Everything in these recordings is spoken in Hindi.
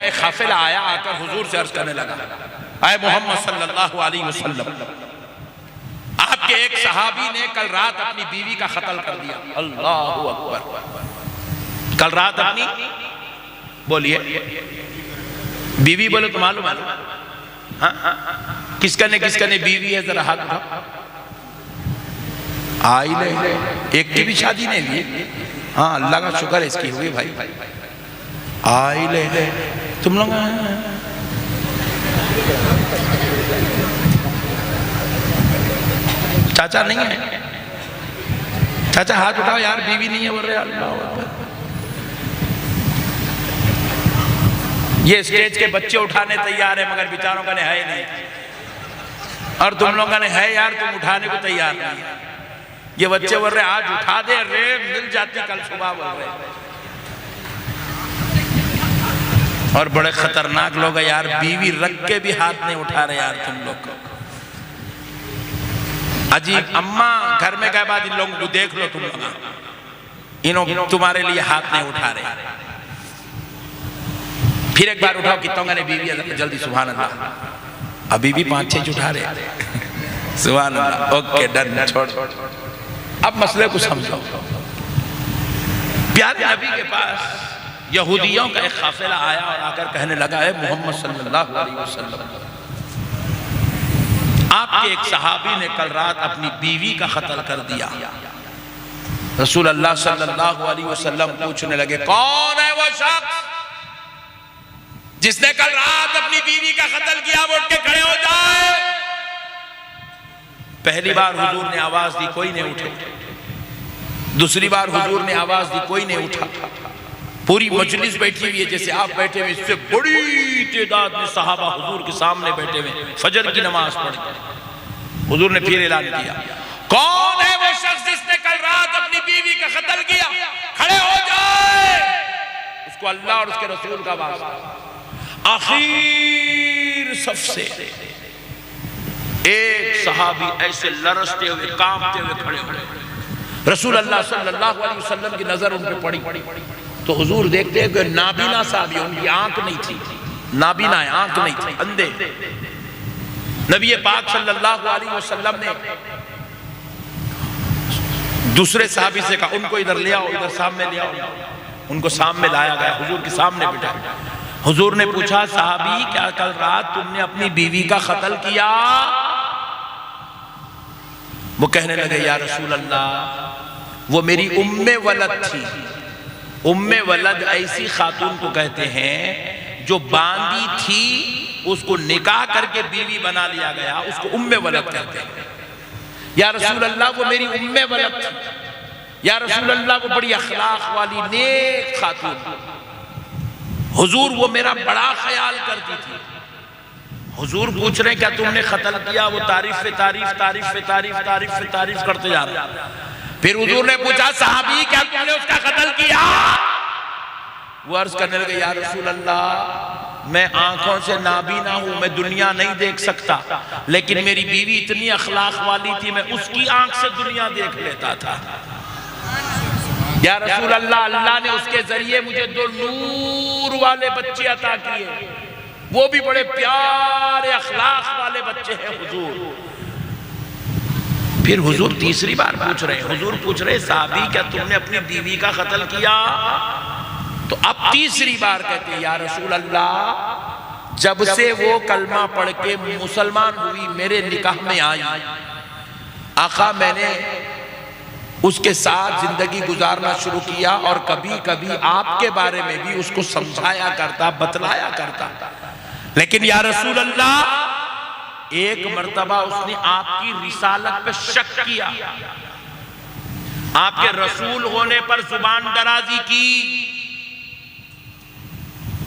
एक काफिला आया, आकर हुजूर से अर्ज करने लगा, आए मोहम्मद सल्लल्लाहु अलैहि वसल्लम, आपके एक सहाबी ने कल रात अपनी बीवी का कत्ल कर दिया। अल्लाहु अकबर। कल रात अपनी, बोलिए बीवी, बोलो तो मालूम है? हाँ, किसका ने बीवी है? जरा हाथ उठाओ। आई ले, एक की भी शादी नहीं हुई। हाँ, अल्लाह का शुक्र है इसकी हुई भाई। आई ले, तुम लोग चाचा नहीं है? चाचा हाथ उठाओ यार, बीवी नहीं है बोल रहे। अल्लाह, ये स्टेज के बच्चे उठाने तैयार है मगर बेचारों का ने है नहीं, और तुम लोगों ने है यार, तुम उठाने को तैयार नहीं। ये बच्चे बोल रहे आज उठा दे, रे मिल जाती कल सुबह, बोल रहे। और बड़े खतरनाक लोग है यार, बीवी रख के भी हाथ नहीं उठा रहे यार तुम लोग को। अजीब। अम्मा घर में गए बाद इन लोगों को देख लो, तुम लोग इन्हों तुम्हारे लिए हाथ नहीं उठा रहे। फिर एक बार उठाओ, कितनों ने बीवी है? जल्दी, सुभान अल्लाह। अभी भी 5-6 उठा रहे। सुभान अल्लाह। ओके डन, छोड़। अब मसले को समझो। प्यारे नबी के पास यहूदियों का एक काफिला आया और आकर कहने लगा, है मोहम्मद सल्लल्लाहु अलैहि वसल्लम, आपके एक सहाबी ने कल रात अपनी बीवी का कत्ल कर दिया। रसूल अल्लाह सल्लल्लाहु अलैहि वसल्लम पूछने लगे, कौन है वो शख्स जिसने कल रात अपनी बीवी का कत्ल किया? वो उठ के खड़े हो जाए। पहली बार हुजूर ने आवाज दी, कोई नहीं उठे। दूसरी बार हुजूर ने आवाज दी, कोई नहीं उठा। पूरी मजलिस बैठी हुई है, जैसे आप बैठे हुए, इससे बड़ी तादाद में सहाबा हुजूर के सामने बैठे हुए, फजर की नमाज पढ़। हुजूर ने फिर ऐलान किया, कौन है वो शख्स जिसने कल रात अपनी बीवी का कत्ल किया? खड़े हो जाए। उसको अल्लाह और उसके रसूल का वास्ता। आखिर सबसे एक सहाबी ऐसे लरसते हुए, कांपते हुए खड़े हुए। रसूल अल्लाह सल्लल्लाहु अलैहि वसल्लम की नजर उन पे पड़ी तो हुजूर देखते हैं कि नाबीना साहब, उनकी आंख नहीं थी, नाबीना आंख नहीं थी, अंधे। नबी पाक सल्लल्लाहु अलैहि वसल्लम ने दूसरे साहबी से कहा, उनको इधर ले आओ, इधर सामने ले आओ। उनको सामने लाया गया, हुजूर के सामने बिठाया। हुजूर ने पूछा, साहबी क्या कल रात तुमने अपनी बीवी का कत्ल किया? वो कहने लगे, या रसूल अल्लाह, वो मेरी उम्मे वलद थी। उम्मे वलद ऐसी खातून को कहते हैं जो बांदी थी, उसको निकाह करके बीवी बना लिया गया, उसको उम्मे वलद कहते हैं। या रसूल अल्लाह, वो मेरी उम्मे वलद थी। या रसूल अल्लाह, वो बड़ी अखलाक वाली नेक खातून। हुजूर, वो मेरा बड़ा ख्याल करती थी। हुजूर पूछ रहे, क्या तुमने कत्ल किया? वो तारीफ पे तारीफ, तारीफ पे तारीफ, तारीफ पे तारीफ करते जा रहे। फिर हुजूर ने पूछा, साहबी क्या तुमने उसका कत्ल किया? वो अर्ज करने लगे, या रसूल अल्लाह, मैं आंखों से नाबीना हूं, मैं दुनिया नहीं देख सकता, लेकिन मेरी बीवी इतनी अखलाक वाली थी, मैं उसकी आंख से दुनिया देख लेता था। या रसूल अल्लाह, अल्लाह ने उसके जरिए मुझे 2 नूर वाले बच्चे अता किए, वो भी बड़े प्यारे अखलाक वाले बच्चे हैं हुजूर। फिर हुजूर तीसरी बार पूछ रहे, हुजूर पूछ रहे, साहबी क्या तुमने अपनी बीवी का कत्ल किया? तो अब तीसरी बार कहते हैं, या रसूल अल्लाह, जब से वो कलमा पढ़ के मुसलमान हुई, मेरे निकाह में आई, आका मैंने उसके साथ जिंदगी गुजारना शुरू किया और कभी कभी आपके बारे में भी उसको समझाया करता, बतलाया करता। लेकिन या रसूल अल्लाह, एक मर्तबा उसने आपकी रिसालत पे शक किया, आपके रसूल होने पर जुबान दराजी की,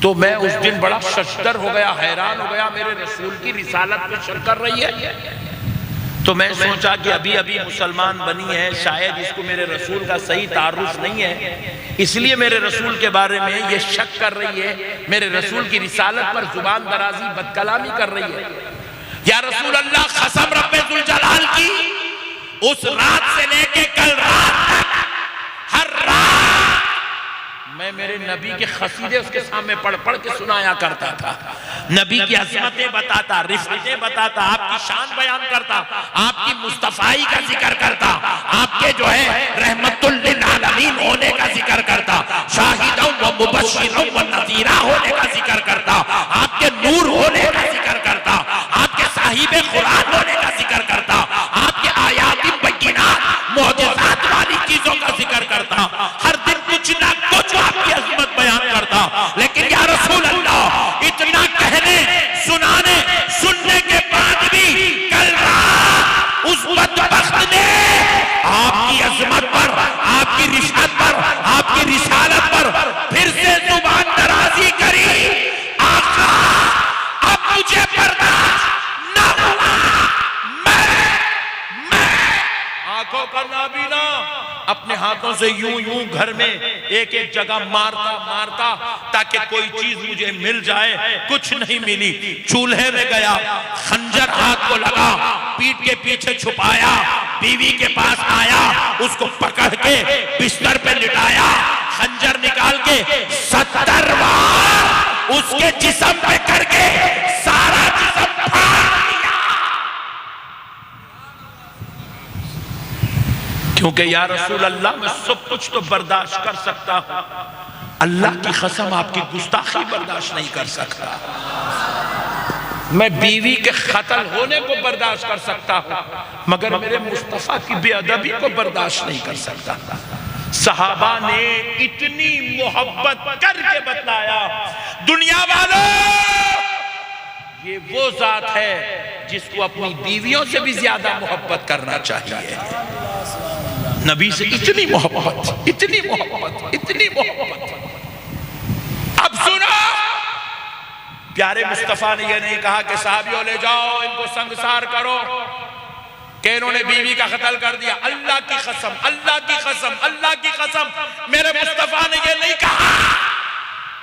तो मैं उस दिन बड़ा शर्मदर हो गया, हैरान हो गया, मेरे रसूल की रिसालत पे शक कर रही है। तो मैं सोचा कि अभी अभी मुसलमान बनी है, शायद इसको मेरे रसूल का सही तारुफ नहीं है, इसलिए मेरे रसूल के बारे में ये शक कर रही है, मेरे रसूल की रिसालत पर जुबान दराजी, बदकलामी कर रही है। या रसूल अल्लाह, कसम रब्बे जुल जलाल की, उस रात से लेके कल रात तक हर रात मैं मेरे नबी के खसीदे उसके सामने पढ़ पढ़ के सुनाया करता था। नबी की अज़मतें बताता, रिफ़अतें बताता, आपकी शान बयान करता, आपकी मुस्तफ़ाई का जिक्र करता, आपके जो है रहमतुल लिल आलमीन होने का जिक्र करता, शाहिदों व मुबश्शिरों व नज़ीरा होने का जिक्र करता, आपके नूर होने का जिक्र करता, आपके साहिबे कुरान होने का जिक्र करता, आपके आयात बय्यिनात मुअजिज़ात वाली चीजों का जिक्र करता, हर दिन कुछ ना कुछ आपकी अज़मत बयान करता। लेकिन या रसूल अल्लाह, इतना कहने सुनाने सुनने के बाद भी कल रात उस बदबख्त ने आपकी अज़मत पर, आपकी रिश्तत पर, आपकी रिसालत पर फिर से जुबान दराजी करी। आका, अब मुझे बर्दाश्त न हुआ। मैं आंखों का नाबीना अपने हाथों से यूं यूं घर में एक एक जगह मारता मारता ताकि कोई चीज मुझे मिल जाए, कुछ नहीं मिली। चूल्हे में गया, खंजर हाथ को लगा, पीठ के पीछे छुपाया, बीवी के पास आया, उसको पकड़ के बिस्तर पे लिटाया, खंजर निकाल के 70 बार उसके जिस्म पे करके सारा जिस्म फाड़ दिया। क्योंकि या रसूल अल्लाह, मैं सब कुछ तो बर्दाश्त कर सकता हूं, अल्लाह की कसम आपकी गुस्ताखी बर्दाश्त नहीं कर सकता। मैं बीवी के कत्ल होने को बर्दाश्त कर सकता हूं, मगर मेरे मुस्तफा की बेअदबी को बर्दाश्त नहीं कर सकता। सहाबा ने इतनी मोहब्बत करके बतलाया, दुनिया वालों, ये वो जात है जिसको अपनी बीवियों से भी ज्यादा मोहब्बत करना चाहिए। नबी से इतनी मोहब्बत, इतनी मोहब्बत, इतनी मोहब्बत। अब सुनो, प्यारे मुस्तफा ने यह नहीं कहा कि साहबियों ले जाओ इनको संगसार करो कि इन्होंने बीवी का कत्ल कर दिया। अल्लाह की कसम, अल्लाह की कसम, अल्लाह की कसम, मेरे मुस्तफा ने यह नहीं कहा,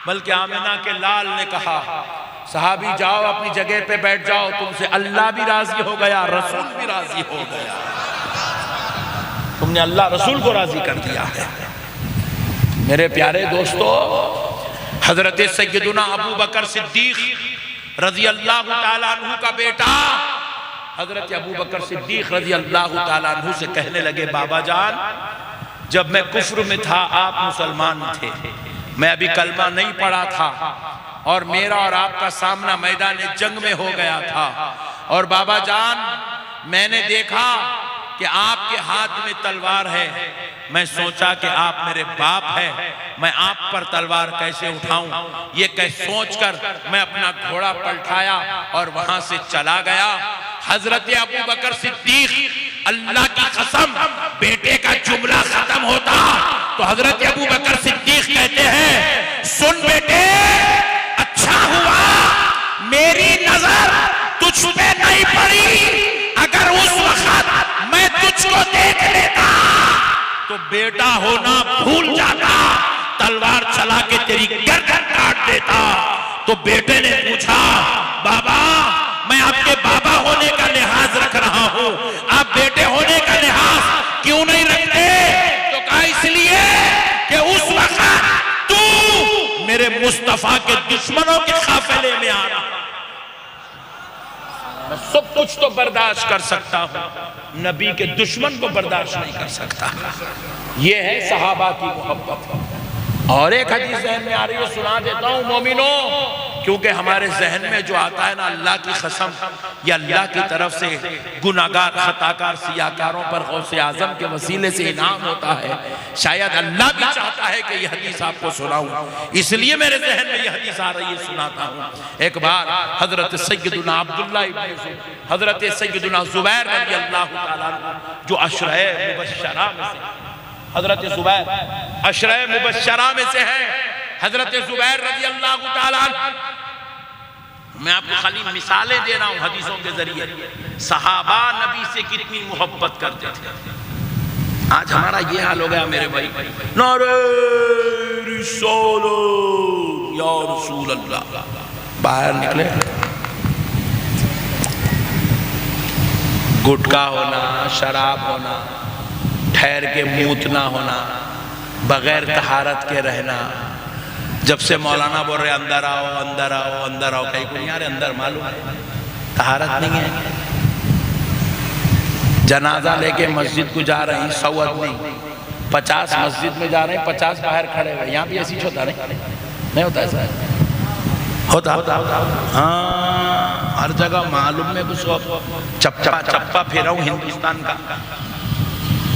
बल्कि आमिना के लाल ने कहा, साहबी जाओ अपनी जगह पे बैठ जाओ, तुमसे अल्लाह भी राजी हो गया, रसूल भी राजी हो गया, तुमने अल्लाह रसूल को राजी कर दिया है। मेरे प्यारे दोस्तों, हजरत सैयदुना अबू बकर सिद्दीक रजी अल्लाह तआला अन्हु का बेटा हजरत अबू बकर सिद्दीक रजी अल्लाह तआला अन्हु से कहने लगे, बाबा जान, जब मैं कुफ्र में था आप मुसलमान थे, मैं अभी कलमा नहीं पढ़ा था और मेरा और आपका सामना मैदान जंग में हो गया था, और बाबा जान मैंने देखा कि आपके हाथ में तलवार है, मैं सोचा कि आप मेरे बाप हैं, मैं आप पर तलवार कैसे उठाऊं, ये कैसे सोचकर मैं अपना घोड़ा पलटाया और वहां से चला गया। हजरत अबू बकर सिद्दीक, अल्लाह की कसम, बेटे का जुमला खत्म होता तो हजरत अबू बकर सिद्दीक कहते हैं, सुन बेटे, अच्छा हुआ मेरी नजर तुझ पे नहीं पड़ी, अगर उस वक्त मैं तुझको देख लेता तो बेटा होना भूल जाता, तलवार चला के तेरी गर्दन काट देता। तो बेटे ने पूछा, बाबा मैं आपके बाबा होने का लिहाज रख रहा हूं, आप बेटे होने का लिहाज क्यों नहीं रखते? तो कहा इसलिए कि उस वक्त तू मेरे मुस्तफा के दुश्मनों के काफिले में आ रहा। मैं सब कुछ तो बर्दाश्त कर सकता हूं, नबी के दुश्मन को बर्दाश्त नहीं कर सकता। यह है सहाबा की मोहब्बत। और एक हदीस जहन में आ रही है, सुना देता हूं मोमिनो, क्योंकि हमारे जहन में जो आता है ना, अल्लाह की कसम, या अल्लाह की तरफ से गुनाहगार खताकार सियाकारों पर गौसे आजम के वसीले से इनाम होता है। शायद अल्लाह भी चाहता है कि यह हदीस आपको सुनाऊं, इसलिए मेरे जहन में यह हदीस आ रही है, सुनाता हूं। एक बार हजरत सैयदुना अब्दुल्लाह इब्न हजरत सैयदुना जुबैर रज़ी अल्लाह तआला अन्हु, जो अशरा मुबश्शरा में से, हजरत जुबैर अशरा मुबश्शरा में से है, हजरत जुबैर रज़ी अल्लाह तआला अन्हु, मैं आपको खाली मिसालें दे रहा हूं हदीसों के जरिए, सहाबा नबी से कितनी मोहब्बत करते थे। आज हमारा ये हाल हो गया मेरे भाई, नारे रिसालत या रसूल अल्लाह, बाहर निकले गुटखा होना, शराब होना, ठहर के मूतना होना, बगैर तहारत के रहना। जब से मौलाना बोल रहे अंदर आओ अंदर आओ अंदर आओ, कहीं को नहीं आ रहे अंदर, मालूम है तहारत नहीं है। जनाजा लेके मस्जिद को जा रहे हैं 100 आदमी, 50 मस्जिद में जा रहे हैं, 50 बाहर खड़े हुए। यहाँ भी ऐसी होता नहीं होता ऐसा? होता हाँ, हर जगह मालूम में कुछ चप्पा चप्पा फेरा हूँ हिंदुस्तान का।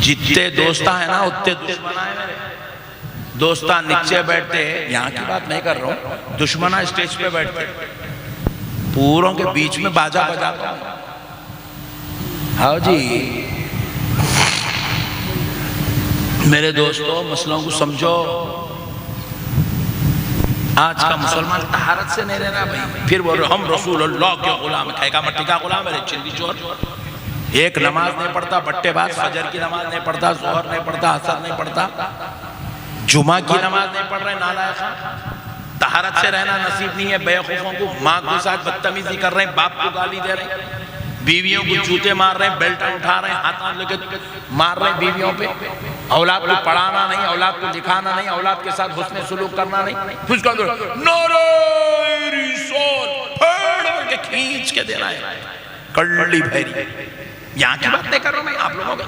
जितने दोस्ता है ना उतने दुश्मन है मेरे। दोस्ता नीचे बैठते, यहाँ की बात नहीं कर रहा हूँ, दुश्मना स्टेज पे बैठते, पूरों के बीच में बाजा बजाता हूँ। हाँ जी मेरे दोस्तों, मसलों को समझो। आज का मुसलमान तहारत से नहीं रह रहा भाई। फिर बोल रहे हम रसूलुल्लाह के गुलाम, खैका मट्टी का गुलाम है, चिल्ली चोर। एक नमाज नहीं पढ़ता, बट्टेबाज, फजर की नमाज नहीं पढ़ता, जोहर नहीं पढ़ता, असर नहीं पढ़ता, जुमा की नमाज नहीं पढ़ रहे, नालायक। तहारत से रहना नसीब नहीं है। बेवकूफों को माँ के साथ बदतमीजी कर रहे हैं, बाप को गाली दे रहे हैं, बीवियों को जूते मार रहे हैं, बेल्ट उठा रहे हैं, हाथ लेके मार रहे हैं बीवियों पे। औलाद को पढ़ाना नहीं, औलाद को दिखाना नहीं, औलाद के साथ हुस्ने सुलूक करना नहीं। खींच के देना है कल्ली भैरी। यहाँ की बात नहीं कर रहा हूँ मैं, आप लोगों के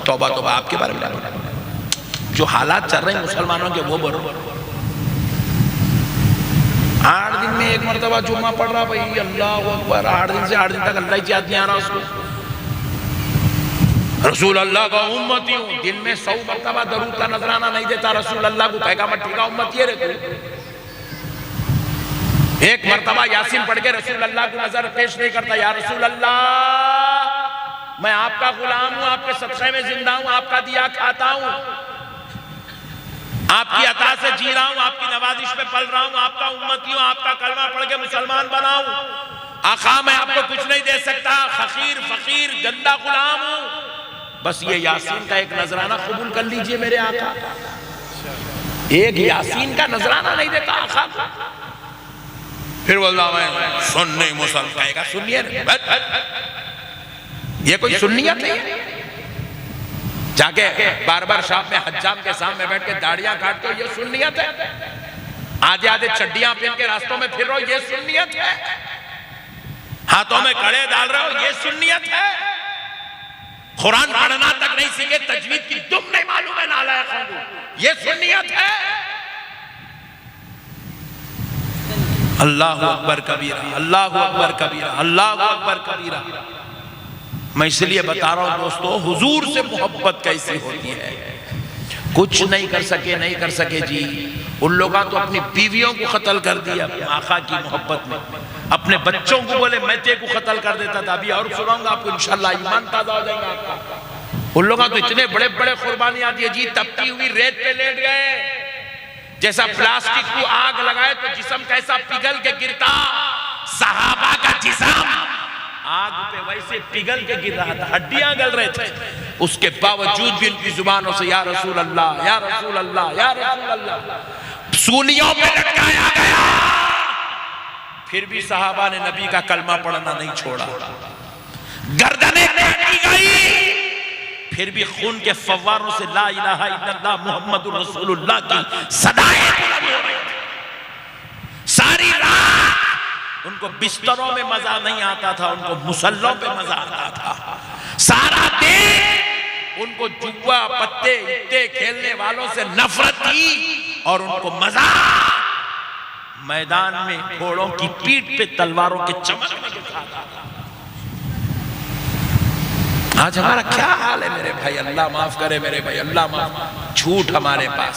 तौबा तौबा आपके बारे में जो हालात चल रहे हैं मुसलमानों के वो बोलो। 8 दिन में एक मरतबा जुम्मा पढ़ रहा भाई, अल्लाह अकबर। 8 दिन से 8 दिन तक अल्लाह ही याद नहीं आ रहा उसको। रसूल अल्लाह का उम्मती हूँ, दिन में 100 मरतबा दरूद का नजराना नहीं देता रसूल अल्लाह को, कहेगा मट्टी का उम्मती है रे तू। एक मरतबा यासीन पढ़ के रसूल अल्लाह को नजर पेश नहीं करता, या रसूल अल्लाह मैं आपका गुलाम हूँ, आपके सदक़े में जिंदा हूँ, आपका दिया खाता हूँ, आपकी अता से जी रहा हूँ, आपकी नवाजिश पे पल रहा हूँ, आपका उम्मती हूँ, आपका कलमा पढ़ के मुसलमान बना हूँ। आका मैं आपको कुछ नहीं दे सकता, फकीर फकीर गंदा गुलाम हूँ। बस ये यासीन का एक नजराना कबूल कर लीजिए मेरे आका। एक यासीन का नजराना नहीं देता आका को। फिर बोलता मैं सुन्नी मुसलमान, कहेगा सुन्नियत, ये कोई सुन्नियत नहीं है। जाके बार शाप में हज्जाम के सामने बैठ के दाढ़ियां काटते हो, ये सुन्नियत है। आधे आधे चड्डियां पहन के रास्तों में फिर रहो, ये सुन्नियत है। हाथों में कड़े डाल रहे हो, ये सुन्नियत है। कुरान पढ़ना तक नहीं सीखे, तजवीद की दुम नहीं मालूम है नालायकों को, ये सुन्नियत है। अल्लाहु अकबर कबीरा, अल्लाहु अकबर कबीरा, अल्लाहु अकबर कबीरा। मैं इसलिए बता रहा हूं दोस्तों, हुजूर से मोहब्बत कैसी होती है। कुछ नहीं कर सके जी। उन लोगों तो अपनी बीवियों को कत्ल कर दिया आका की मोहब्बत में, अपने बच्चों को बोले मैं तेरे को कत्ल कर देता था। अभी और सुनाऊंगा आपको, इंशाल्लाह ईमान ताजा हो जाएगा आपका। उन लोगों तो इतने बड़े बड़े कुर्बानियां दी जी, तपती हुई रेत पे लेट गए, जैसा प्लास्टिक को आग लगाए तो जिस्म कैसा पिघल के गिरता, सहाबा का जिस्म आग पे वैसे पिघल के गिर रहा था, हड्डियां गल रहे थे। उसके बावजूद भी उनकी जुबानों से या रसूल अल्लाह, या रसूल अल्लाह, या रसूल अल्लाह सूलियों पे लटकाया गया। फिर भी सहाबा ने नबी का कलमा पढ़ना नहीं छोड़ा, गर्दनें काटी गई, फिर भी खून के फव्वारों से ला इलाहा इल्लल्लाह मुहम्मदुर रसूलुल्लाह की सदाएं बुलंद हो रही थी। सारी रात उनको बिस्तरों में मजा नहीं आता था, उनको मुसल्लों पे मजा आता था। सारा दिन उनको जुआ पत्ते इत्ते खेलने वालों से नफरत थी और उनको मजा मैदान में घोड़ों की पीठ पे तलवारों के चमकने के साथ आता था। आज हमारा क्या हाल है मेरे भाई, अल्लाह माफ करे मेरे भाई, अल्लाह माफ। झूठ हमारे पास,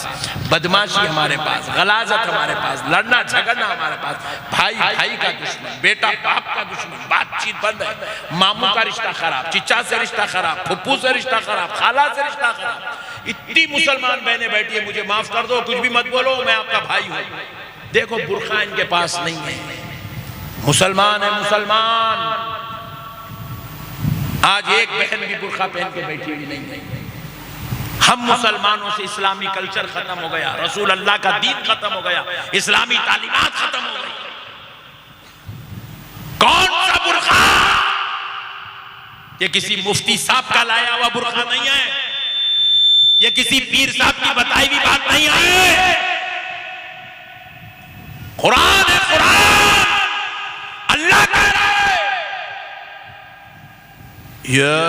बदमाशी हमारे पास, गलाजत हमारे पास, लड़ना झगड़ना हमारे पास, भाई भाई का दुश्मन, बेटा बाप का दुश्मन, बातचीत बंद है, मामू का रिश्ता खराब, चिचा से रिश्ता खराब, फुप्पू से रिश्ता खराब, खाला से रिश्ता खराब। इतनी मुसलमान बहनें बैठी है, मुझे माफ कर दो, कुछ भी मत बोलो, मैं आपका भाई हूं। देखो बुर्खा इनके पास नहीं है, मुसलमान है मुसलमान। आज एक बहन भी बुर्खा पहन के बैठी हुई नहीं है। हम मुसलमानों से इस्लामी कल्चर खत्म हो गया, रसूल अल्लाह का दीन खत्म हो गया, इस्लामी तालीमात खत्म हो गई। कौन सा बुर्खा? ये किसी मुफ्ती साहब का लाया हुआ बुर्खा नहीं है, ये किसी पीर साहब की बताई हुई बात नहीं है, कुरान है, कुरान। अल्लाह कह रहा है, या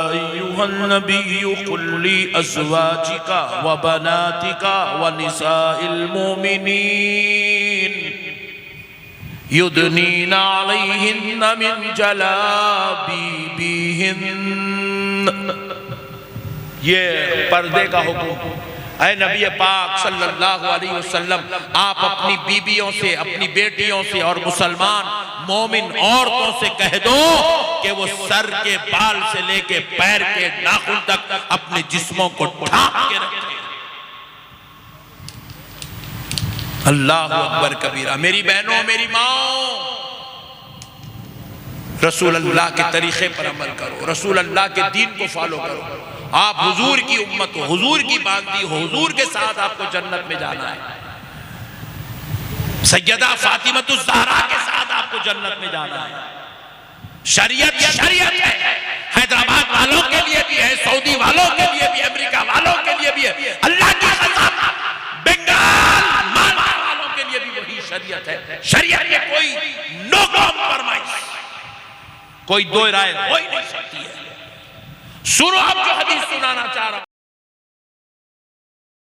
अय्युहन नबिय्यु कुल ली अज़वाजिका व बनातिका व निसाइल मोमिनीन युदनीना अलैहिन्ना मिन जलाबीबिहिन। ये पर्दे का हुक्म। ऐ नबी पाक सल्लल्लाहु अलैहि वसल्लम, आप अपनी बीबियों से, अपनी बेटियों से और मुसलमान मोमिन औरतों से कह दो कि वो सर के बाल से लेके पैर के नाखून तक अपने जिस्मों को ढांक के रखें। अल्लाह अकबर कबीरा। मेरी बहनों, मेरी माओ, रसूल अल्लाह के तरीके पर अमल करो, रसूल अल्लाह के दीन को फॉलो करो। आप हुजूर की उम्मत हो, हुजूर की बांदी हो, हुजूर के साथ आपको जन्नत में जाना है। सैयदा फातिमतुज़ ज़हरा के साथ आपको जन्नत में जाना है। शरीयत शरीयत है, हैदराबाद वालों के लिए भी है, सऊदी वालों के लिए भी, अमेरिका वालों के लिए भी है, अल्लाह की कसम बंगाल मालवा वालों के लिए भी वही शरीयत है। शरीयत में कोई नो कॉम्प्रोमाइज, कोई दो राय हो ही नहीं सकती है। सुनो, आप जो हदीस सुनाना चाह रहा हूं।